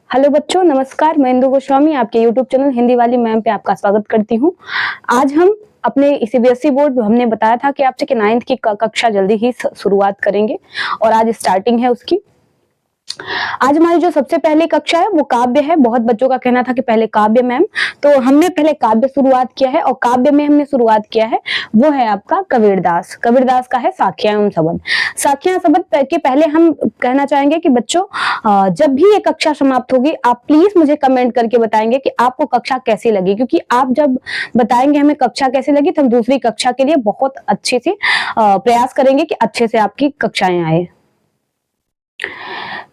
Hello बच्चों, नमस्कार। मैं इंदु गोस्वामी आपके यूट्यूब चैनल हिंदी वाली मैम पे आपका स्वागत करती हूँ। आज हम अपने सीबीएसई बोर्ड हमने बताया था कि आपसे कि 9th की कक्षा जल्दी ही शुरुआत करेंगे और आज स्टार्टिंग है उसकी। आज हमारी जो सबसे पहली कक्षा है वो काव्य है। बहुत बच्चों का कहना था कि पहले काव्य मैम, तो हमने पहले काव्य शुरुआत किया है और काव्य में हमने शुरुआत किया है वो है आपका कबीरदास। कबीरदास का है साखियां एवं सबद। साखियां सबद के पहले हम कहना चाहेंगे कि बच्चों जब भी ये कक्षा समाप्त होगी आप प्लीज मुझे कमेंट करके बताएंगे कि आपको कक्षा कैसी लगी, क्योंकि आप जब बताएंगे हमें कक्षा कैसी लगी तो हम दूसरी कक्षा के लिए बहुत अच्छे से प्रयास करेंगे कि अच्छे से आपकी कक्षाएं आए।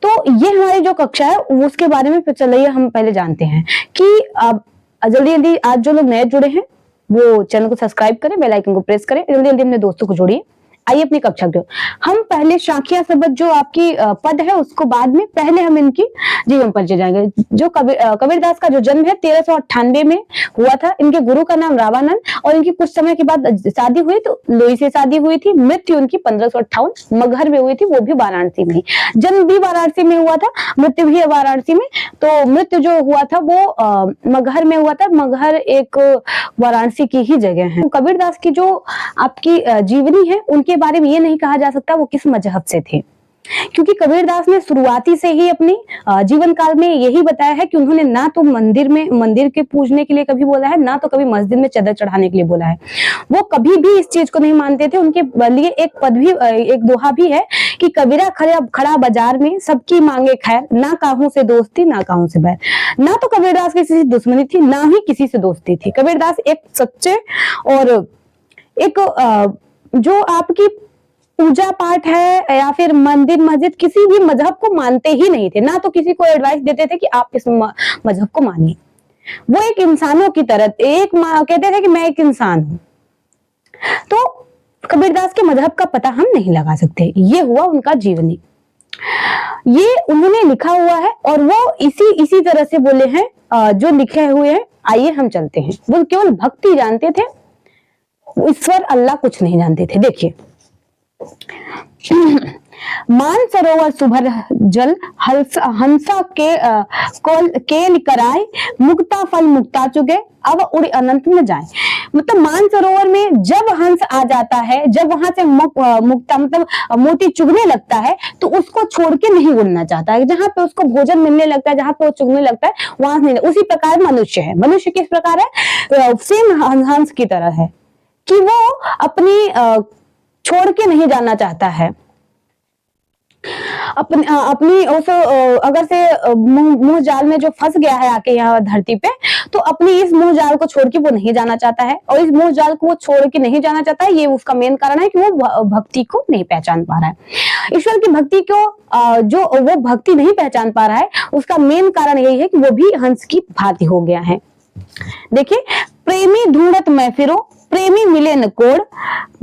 तो ये हमारी जो कक्षा है उसके बारे में चलिए हम पहले जानते हैं कि अब जल्दी जल्दी आज जो लोग नए जुड़े हैं वो चैनल को सब्सक्राइब करें, बेल आइकन को प्रेस करें, जल्दी जल्दी अपने दोस्तों को जोड़िए। आइए अपनी कक्षा के हम पहले साखियां सबद जो आपकी पद है उसको बाद में, पहले हम इनकी जीवन परिचय जाएंगे। जो कबीरदास का जो जन्म है 1398 में हुआ था। इनके गुरु का नाम रावानंद और इनकी कुछ समय के बाद शादी हुई तो लोई से शादी हुई थी। मृत्यु उनकी 1558 मगहर में हुई थी, वो भी वाराणसी में। जन्म भी वाराणसी में हुआ था, मृत्यु भी वाराणसी में। तो मृत्यु जो हुआ था वो मगहर में हुआ था। मगहर एक वाराणसी की ही जगह है। कबीरदास की जो आपकी जीवनी है उनके बारे में ये नहीं कहा जा सकता वो किस मजहब से थे, क्योंकि कबीरदास ने शुरुआती से ही अपनी जीवन काल में यही बताया है कि उन्होंने ना तो मंदिर के पूजने के लिए कभी बोला है, ना तो कभी मस्जिद में चादर चढ़ाने के लिए बोला है। वो कभी भी इस चीज को नहीं मानते थे। उनके लिए एक पद भी, एक दोहा भी है कि कबीरा खड़ा बाजार में सबकी मांगे खैर, ना काहू से दोस्ती ना काहू से बैर। ना तो कबीरदास किसी से दुश्मनी थी, ना ही किसी से दोस्ती थी। कबीरदास एक सच्चे और एक जो आपकी पूजा पाठ है या फिर मंदिर मस्जिद किसी भी मजहब को मानते ही नहीं थे। ना तो किसी को एडवाइस देते थे कि आप इस मजहब को मानिए। वो एक इंसानों की तरह कहते थे कि मैं एक इंसान हूं। तो कबीरदास के मजहब का पता हम नहीं लगा सकते। ये हुआ उनका जीवनी, ये उन्होंने लिखा हुआ है और वो इसी तरह से बोले हैं जो लिखे हुए हैं। आइए हम चलते हैं। वो केवल भक्ति जानते थे, ईश्वर अल्लाह कुछ नहीं जानते थे। देखिए, मान सरोवर सुभर जल हंसा केल कराए, मुक्ता फल मुक्ता चुगे अब उड़ अनंत में जाए। मतलब मान सरोवर में जब हंस आ जाता है, जब वहां से मुक्ता मतलब मोती चुगने लगता है तो उसको छोड़ के नहीं उड़ना चाहता है। जहां पे उसको भोजन मिलने लगता है, जहां पे वो चुगने लगता है वहां से नहीं। उसी प्रकार मनुष्य है। मनुष्य किस प्रकार है? सेम हंस की तरह है कि वो अपनी छोड़ के नहीं जाना चाहता है अपनी उस अगर से मुंह जाल में जो फंस गया है आके यहाँ धरती पे, तो अपनी इस मुंह जाल को छोड़ के वो नहीं जाना चाहता है। और इस मुंह जाल को वो छोड़ के नहीं जाना चाहता है, ये उसका मेन कारण है कि वो भक्ति को नहीं पहचान पा रहा है। ईश्वर की भक्ति को जो वो भक्ति नहीं पहचान पा रहा है उसका मेन कारण यही है कि वो भी हंस की भांति हो गया है। देखिए, प्रेमी ढूंढत मैं फिरो, प्रेमी मिले न कोड़,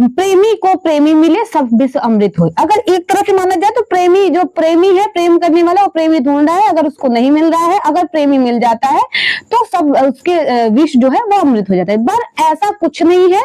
प्रेमी को प्रेमी मिले सब विष अमृत हो। अगर एक तरह से माना जाए तो प्रेमी जो प्रेमी है, प्रेम करने वाला, वो प्रेमी ढूंढ रहा है। अगर उसको नहीं मिल रहा है, अगर प्रेमी मिल जाता है तो सब उसके विष जो है वो अमृत हो जाता है। पर ऐसा कुछ नहीं है।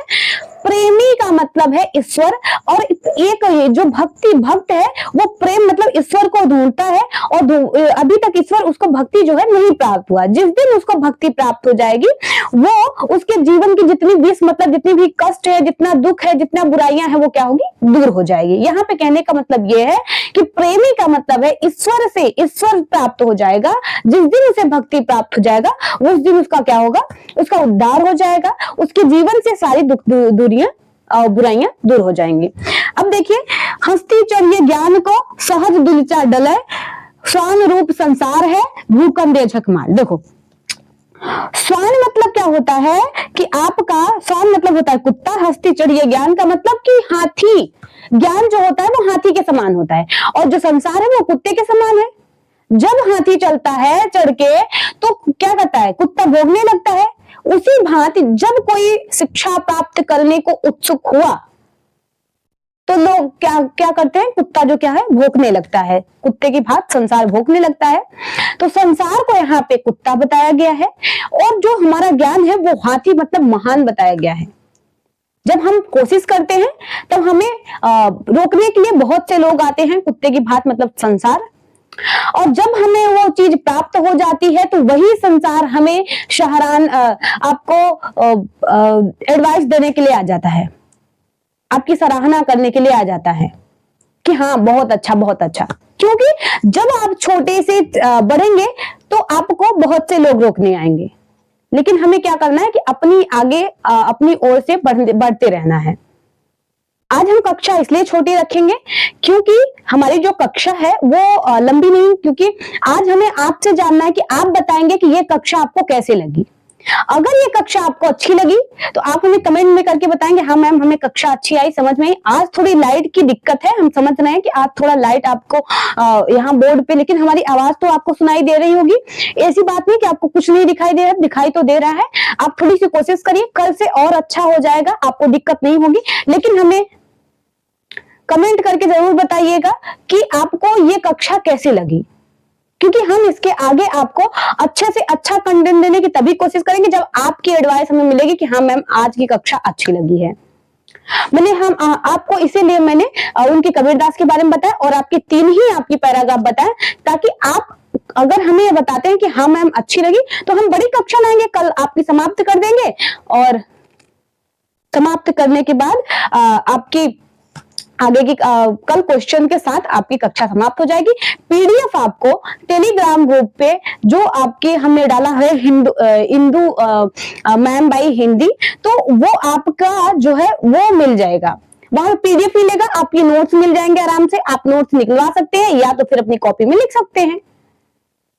प्रेमी का मतलब है ईश्वर, और एक जो भक्त है वो प्रेम मतलब ईश्वर को ढूंढता है और अभी तक ईश्वर उसको भक्ति जो है नहीं प्राप्त हुआ। जिस दिन उसको भक्ति प्राप्त हो जाएगी वो उसके जीवन की जितनी विष मतलब जितनी भी कष्ट है, जितना दुख है, जितना बुराइयां है, वो क्या होगी? दूर हो जाएगी। यहाँ पे कहने का मतलब ये है कि प्रेमी का मतलब है ईश्वर से ईश्वर प्राप्त हो जाएगा। जिस दिन उसे भक्ति प्राप्त हो जाएगा उस दिन उसका क्या होगा? उसका उद्धार हो जाएगा। उसके जीवन से सारी दुख बुराइयां दूर हो जाएंगी। अब देखिए, हस्ती चढ़िए ज्ञान को सहज दुलचा डले, स्वान रूप संसार है भूखंडे झकमार। देखो, स्वान मतलब क्या होता है कि आपका स्वान मतलब होता है कुत्ता। हस्ती चढ़िए ज्ञान का मतलब कि हाथी, ज्ञान जो होता है वो हाथी के समान होता है और जो संसार है वो कुत्ते के समान है। जब हाथी चलता है चढ़ के तो क्या करता है? कुत्ता भोगने लगता है। उसी भांति जब कोई शिक्षा प्राप्त करने को उत्सुक हुआ तो लोग क्या करते हैं? कुत्ता जो क्या है भोंकने लगता है। कुत्ते की भांति संसार भोंकने लगता है। तो संसार को यहाँ पे कुत्ता बताया गया है और जो हमारा ज्ञान है वो हाथी मतलब महान बताया गया है। जब हम कोशिश करते हैं तब हमें रोकने के लिए बहुत से लोग आते हैं। कुत्ते की भांति मतलब संसार और जब हमें वो चीज प्राप्त हो जाती है तो वही संसार हमें शहरान आपको एडवाइस देने के लिए आ जाता है, आपकी सराहना करने के लिए आ जाता है कि हाँ बहुत अच्छा बहुत अच्छा। क्योंकि जब आप छोटे से बढ़ेंगे तो आपको बहुत से लोग रोकने आएंगे, लेकिन हमें क्या करना है कि अपनी आगे अपनी ओर से बढ़ते रहना है। आज हम कक्षा इसलिए छोटी रखेंगे क्योंकि हमारी जो कक्षा है वो लंबी नहीं, क्योंकि आज हमें आपसे जानना है कि आप बताएंगे कि ये कक्षा आपको कैसे लगी। अगर ये कक्षा आपको अच्छी लगी तो आप हमें कमेंट में करके बताएंगे हाँ मैम हमें कक्षा अच्छी आई, समझ में आई। आज थोड़ी लाइट की दिक्कत है, हम समझ रहे हैं कि आज थोड़ा लाइट आपको यहाँ बोर्ड पे, लेकिन हमारी आवाज तो आपको सुनाई दे रही होगी। ऐसी बात नहीं कि आपको कुछ नहीं दिखाई दे रहा है, दिखाई तो दे रहा है। आप थोड़ी सी कोशिश करिए, कल से और अच्छा हो जाएगा, आपको दिक्कत नहीं होगी। लेकिन हमें कमेंट करके जरूर बताइएगा कि आपको ये कक्षा कैसी लगी, क्योंकि हम इसके आगे आपको अच्छे से अच्छा कंटेंट देने की तभी कोशिश करेंगे जब आपकी एडवाइस हमें मिलेगी कि हाँ मैम आज की कक्षा अच्छी लगी है। आपको इसीलिए मैंने उनके कबीरदास के बारे में बताया और आपके 3 ही आपकी पैराग्राफ बताए, ताकि आप अगर हमें ये बताते हैं कि हाँ मैम अच्छी लगी तो हम बड़ी कक्षा लाएंगे, कल आपकी समाप्त कर देंगे और समाप्त करने के बाद आपकी आगे की कल क्वेश्चन के साथ आपकी कक्षा समाप्त हो जाएगी। पीडीएफ आपको टेलीग्राम ग्रुप पे जो आपके हमने डाला है हिंदू मैम बाई हिंदी, तो वो आपका जो है वो मिल जाएगा, वहां पीडीएफ मिलेगा, आपके नोट्स मिल जाएंगे आराम से, आप नोट्स निकलवा सकते हैं या तो फिर अपनी कॉपी में लिख सकते हैं,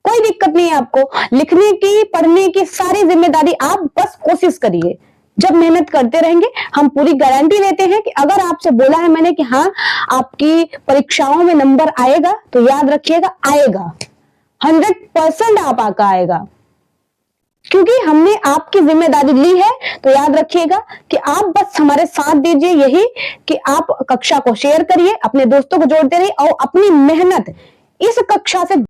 कोई दिक्कत नहीं है। आपको लिखने की पढ़ने की सारी जिम्मेदारी, आप बस कोशिश करिए। जब मेहनत करते रहेंगे हम पूरी गारंटी लेते हैं कि अगर आपसे बोला है मैंने कि हाँ आपकी परीक्षाओं में नंबर आएगा, तो याद रखिएगा आएगा, 100% आपका आएगा, क्योंकि हमने आपकी जिम्मेदारी ली है। तो याद रखिएगा कि आप बस हमारे साथ दीजिए, यही कि आप कक्षा को शेयर करिए, अपने दोस्तों को जोड़ते रहिए और अपनी मेहनत इस कक्षा से